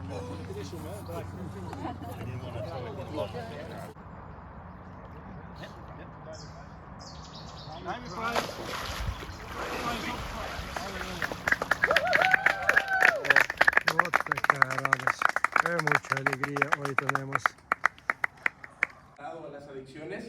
Qué mucha alegría hoy tenemos. A las adicciones.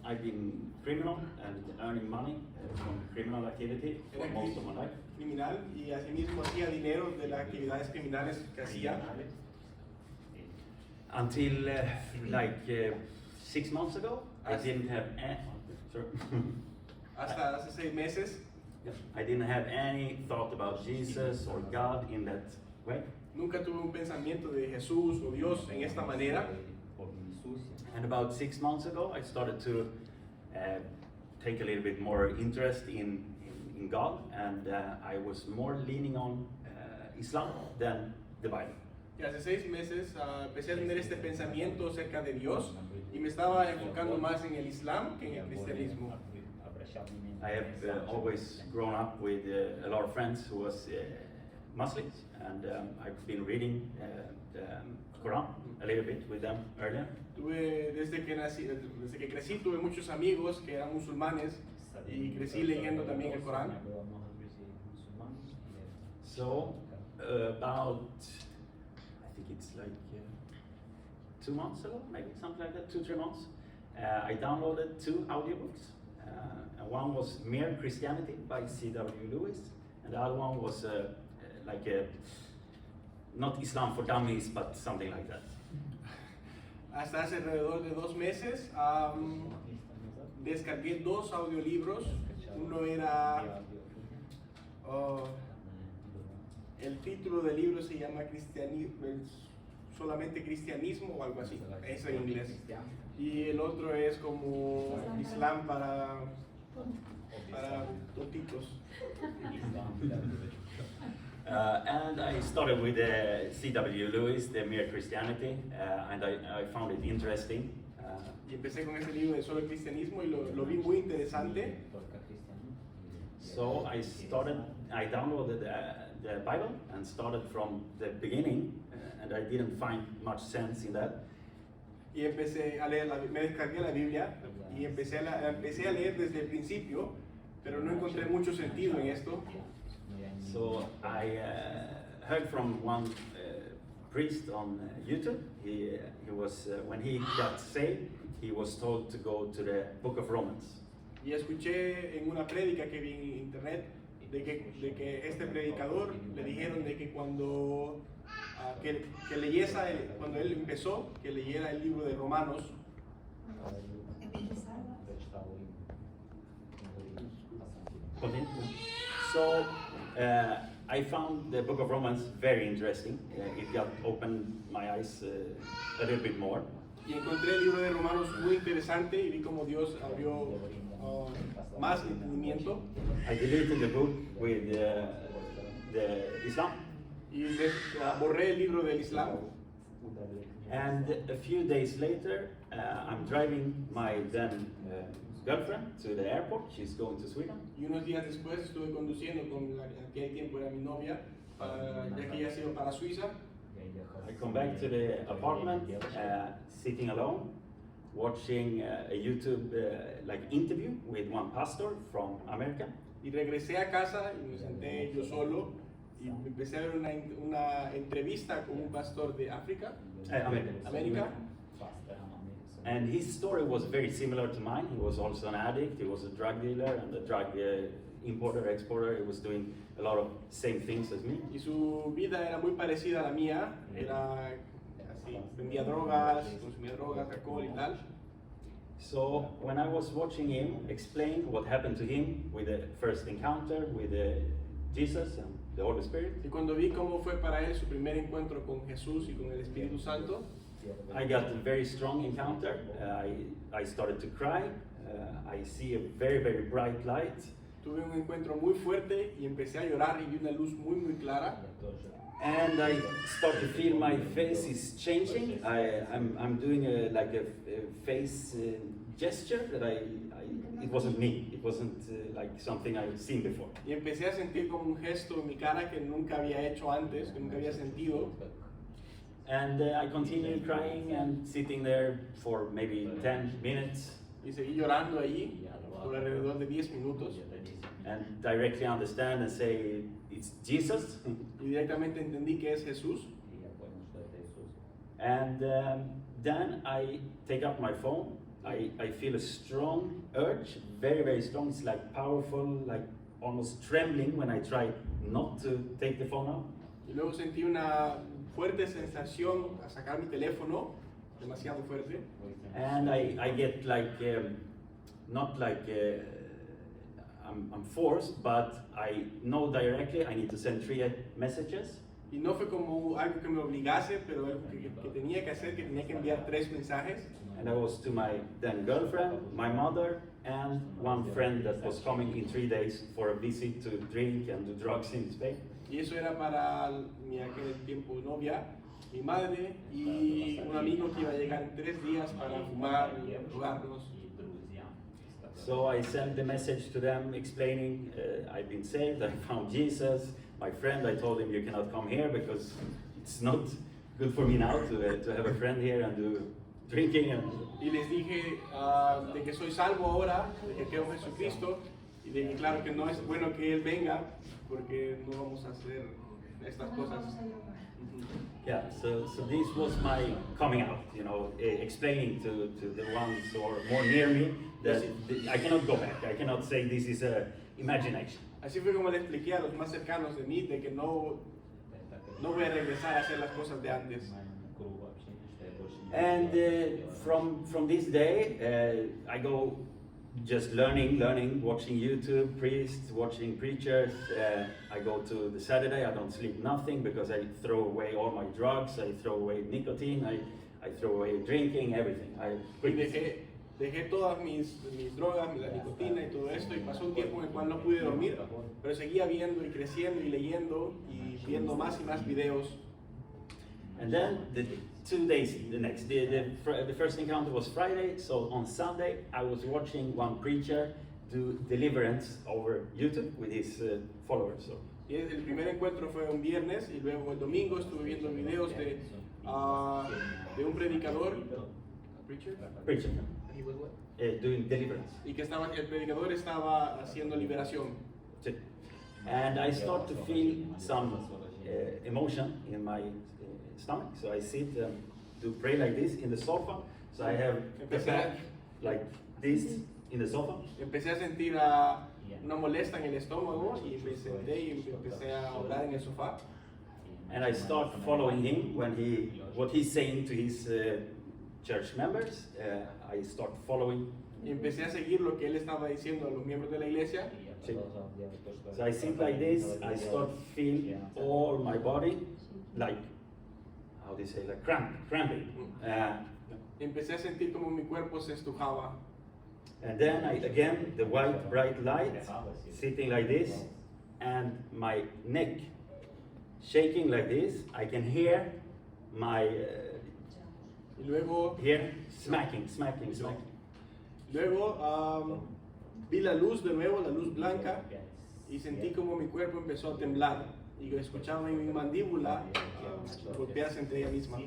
I've been criminal and earning money from criminal activity for most of my life. Criminal y asimismo hacía dinero de las actividades criminales que hacía. Until 6 months ago, I didn't have any. Hasta hace 6 meses. I didn't have any thought about Jesus or God in that way. Nunca tuve un pensamiento de Jesús o Dios en esta manera. And about 6 months ago, I started to take a little bit more interest in God, and I was more leaning on Islam than the Bible. Y hace 6 meses empecé a tener este pensamiento acerca de Dios y me estaba enfocando más en el Islam que en el cristianismo. I have always grown up with a lot of friends who was Muslims, and I've been reading the Quran a little bit with them earlier. Desde que crecí tuve muchos amigos que eran musulmanes y crecí leyendo también el Corán. So about, I think it's 2 months ago, maybe something like that, 2-3 months, I downloaded 2 audiobooks. And one was Mere Christianity by C.W. Lewis, and the other one was not Islam for Dummies, but something like that. Hasta hace alrededor de 2 meses descargué 2 audiolibros. Uno era, el título del libro se llama solamente Cristianismo o algo así, es en inglés. Y el otro es como Islam para tontitos. And I started with C.W. Lewis, The Mere Christianity, and I found it interesting. Y empecé con ese libro de solo el cristianismo y lo vi muy interesante. So I downloaded the Bible and started from the beginning, and I didn't find much sense in that. Y empecé a leer, me descargué la Biblia y empecé a leer desde el principio, pero no encontré mucho sentido en esto. So I heard from one priest on YouTube. He was when he got saved, he was told to go to the Book of Romans. Y escuché en una prédica que vi en internet de que este predicador le dijeron de que cuando cuando él empezó, que leyera el libro de Romanos. So I found the Book of Romans very interesting. It got opened my eyes a little bit more. Y encontré el libro de Romanos muy interesante y vi cómo Dios abrió más entendimiento. I deleted the book with the Islam. Y borré el libro del Islam. And a few days later, I'm driving my then girlfriend to the airport. She's going to Sweden. Y unos días después estuve conduciendo con la que aquel tiempo era mi novia, ya que ella se iba para Suiza. I come back to the apartment, sitting alone, watching a YouTube interview with one pastor from America. Y regresé a casa y me senté yo solo y empecé a ver una entrevista con un pastor de África, América. And his story was very similar to mine. He was also an addict. He was a drug dealer and a drug importer, exporter. He was doing a lot of same things as me. Y su vida era muy parecida a la mía. Era así, vendía drogas, consumía drogas, alcohol y tal. So when I was watching him explain what happened to him with the first encounter with Jesus and the Holy Spirit, y cuando vi cómo fue para él su primer encuentro con Jesús y con el Espíritu Santo, I got a very strong encounter. I started to cry. I see a very, very bright light. Tuve un encuentro muy fuerte y empecé a llorar y vi una luz muy, muy clara. And I start to feel my face is changing. I'm doing a face gesture that it wasn't me. It wasn't like something I'd seen before. Y empecé a sentir como un gesto en mi cara que nunca había hecho antes, que nunca había sentido. And I continued crying and sitting there for maybe 10 minutes. Y seguí llorando ahí por alrededor de 10 minutos. And directly understand and say, it's Jesus. Y directamente entendí que es Jesús. And then I take up my phone. I feel a strong urge, very, very strong. It's like powerful, like almost trembling when I try not to take the phone out. Y luego sentí una fuerte sensación a sacar mi teléfono, demasiado fuerte. And I get like, not like I'm forced, but I know directly I need to send 3 messages. Y no fue como algo que me obligase, pero algo que tenía que hacer, que tenía que enviar 3 mensajes. And I was to my then girlfriend, my mother, and one friend that was coming in 3 days for a visit to drink and do drugs in Spain. Y eso era para mi aquel tiempo novia, mi madre y un amigo que iba a llegar en 3 días para fumar y drogarnos. So I sent the message to them explaining I've been saved, I found Jesus. My friend, I told him you cannot come here because it's not good for me now to have a friend here and do drinking. Y les dije de que soy salvo ahora, de que creo en Jesucristo y de que claro que no es bueno que Él venga porque no vamos a hacer estas cosas. Yeah, so this was my coming out, you know, explaining to the ones who are more near me that I cannot go back. I cannot say this is imagination. Así fue como le expliqué a los más cercanos de mí de que no voy a regresar a hacer las cosas de antes. And from this day, I go just learning, watching YouTube, priests, watching preachers. I go to the Saturday, I don't sleep nothing because I throw away all my drugs, I throw away nicotine, I throw away drinking, everything. Y dejé todas mis drogas, la nicotina y todo esto y pasó un tiempo en el cual no pude dormir, pero seguía viendo y creciendo y leyendo y viendo más y más videos. And then the 2 days, the first encounter was Friday, so on Sunday I was watching one preacher do deliverance over YouTube with his followers. So. Y el primer encuentro fue un viernes y luego el domingo estuve viendo videos de un predicador, preacher. Doing deliverance. Y que el predicador estaba haciendo liberación. And I start to feel some emotion in my stomach, so I sit to pray like this in the sofa. So I have the back like this in the sofa. Empecé a sentir una molestia en el estómago y me senté y empecé a orar en el sofá. And I start following him what he's saying to his church members. I start following. Y empecé a seguir lo que él estaba diciendo a los miembros de la iglesia. So I sit like this. I start feel all my body like, how do you say, like cramping. Empecé a sentir como mi cuerpo se estrujaba. And then again the white bright light, sitting like this, and my neck shaking like this. I can hear my y luego here smacking. Luego vi la luz de nuevo, la luz blanca, y sentí como mi cuerpo empezó a temblar y escuchaba mi mandíbula golpearse entre ella misma.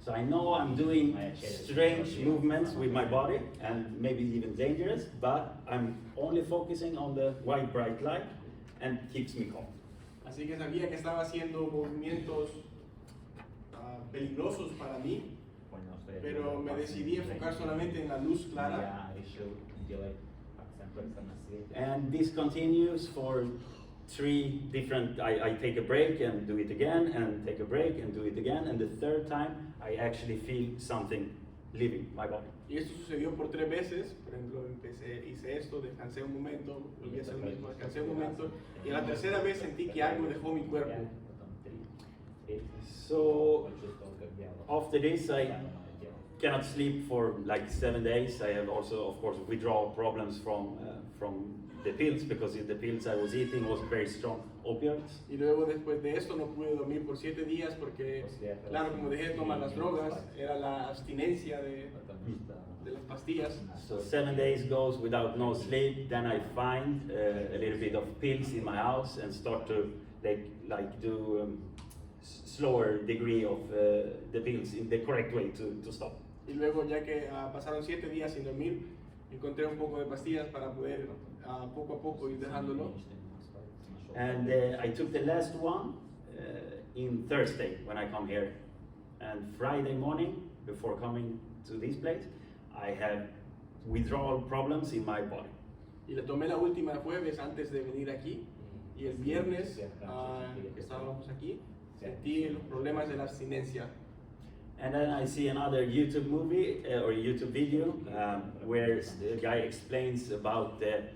So I know I'm doing strange movements with my body and maybe even dangerous, but I'm only focusing on the white bright light and keeps me calm. Así que sabía que estaba haciendo movimientos peligrosos para mí, pero me decidí enfocar solamente en la luz clara. And this continues for 3 different, I take a break and do it again, and take a break and do it again, and the 3rd time I actually feel something leaving my body. Y esto sucedió por 3 veces. Por ejemplo, hice esto, descansé un momento, volví a hacer lo mismo, descansé un momento, y a la 3ª vez sentí que algo dejó mi cuerpo. So after this I cannot sleep for like 7 days. I have also, of course, withdrawal problems from the pills, because the pills I was eating was very strong opioids. Y luego después de esto no pude dormir por 7 días porque, claro, como dejé de tomar las drogas, era la abstinencia de las pastillas. So 7 days goes without no sleep. Then I find a little bit of pills in my house and start to do slower degree of the pills in the correct way to stop. Y luego, ya que pasaron 7 días sin dormir, encontré un poco de pastillas para poder poco a poco ir dejándolo. And I took the last one in Thursday when I come here. And Friday morning, before coming to this place, I have withdrawal problems in my body. Y le tomé la última el jueves antes de venir aquí. Y el viernes, que estábamos aquí, sentí los problemas de la abstinencia. And then I see another YouTube movie or YouTube video where the guy explains about the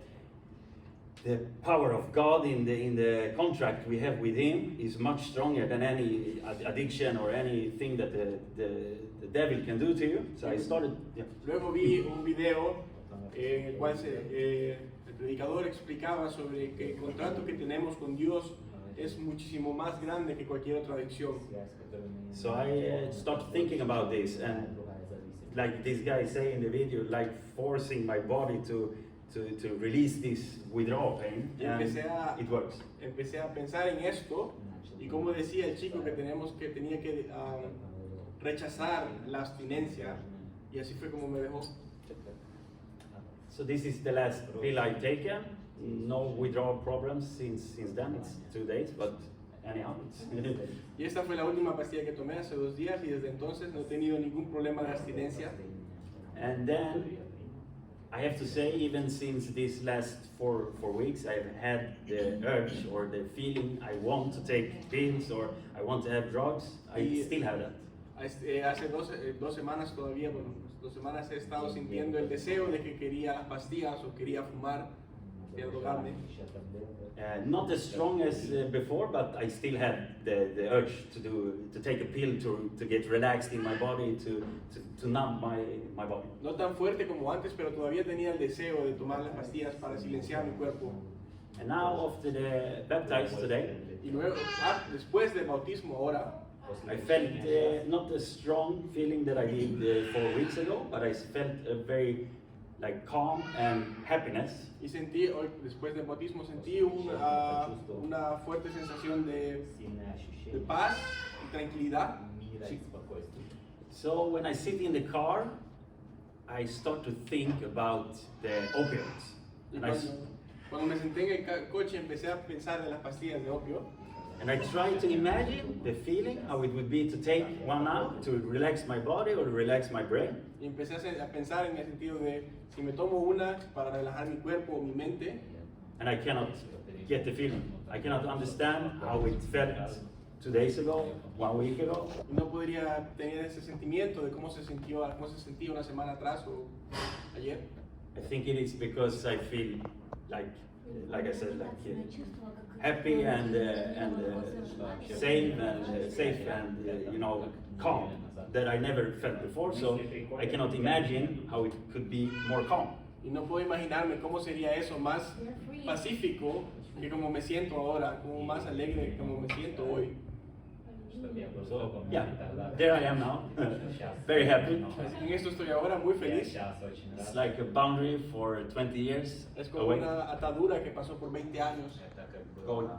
power of God in the contract we have with Him is much stronger than any addiction or anything that the devil can do to you. So I started. Yeah. Luego vi un video en el cual el predicador explicaba sobre que el contrato que tenemos con Dios es muchísimo más grande que cualquier otra adicción. So I started thinking about this, and like this guy say in the video, like forcing my body to release this withdrawal pain, and it works. Empecé a pensar en esto y como decía el chico que tenía que rechazar la abstinencia, y así fue como me dejó. So this is the last pill I've taken. No withdrawal problems since then. It's 2 days, but anyhow. Y esta fue la última pastilla que tomé hace 2 días y desde entonces no he tenido ningún problema de abstinencia. And then I have to say, even since these last four weeks, I've had the urge or the feeling I want to take pills or I want to have drugs. I still have that. Hace 2 semanas todavía, bueno, 2 semanas he estado sintiendo el deseo de que quería las pastillas o quería fumar, quería drogarme. Not as strong as before, but I still had the urge to take a pill to get relaxed in my body, to numb my body. No tan fuerte como antes, pero todavía tenía el deseo de tomar las pastillas para silenciar mi cuerpo. And now after the baptized today, Y luego, después del bautismo ahora, I felt not a strong feeling that I did 4 weeks ago, but I felt a very calm and happiness. y sentí, hoy, después del bautismo, sentí una fuerte sensación de paz y tranquilidad. So when I sit in the car, I start to think about the opioids. Y And I, cuando me senté en el coche empecé a pensar en las pastillas de opio. and I try to imagine the feeling, how it would be to take one out to relax my body or relax my brain. Y empecé a pensar en el sentido de si me tomo una para relajar mi cuerpo o mi mente. And I cannot get the feeling. I cannot understand how it felt 2 days ago, 1 week ago. Y no podría tener ese sentimiento de cómo se sentía una semana atrás o ayer. I think it is because I feel like I said, happy and safe and calm that I never felt before. So I cannot imagine how it could be more calm. Y no puedo imaginarme cómo sería eso más pacífico que como me siento ahora, como más alegre que como me siento hoy. So yeah, there I am now, very happy. En esto estoy ahora muy feliz. It's like a boundary for 20 years Es como away. una atadura que pasó por 20 años, Going.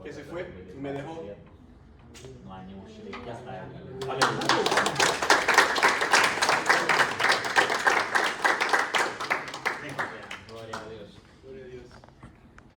que se fue y me dejó. Hallelujah. Gloria a Dios.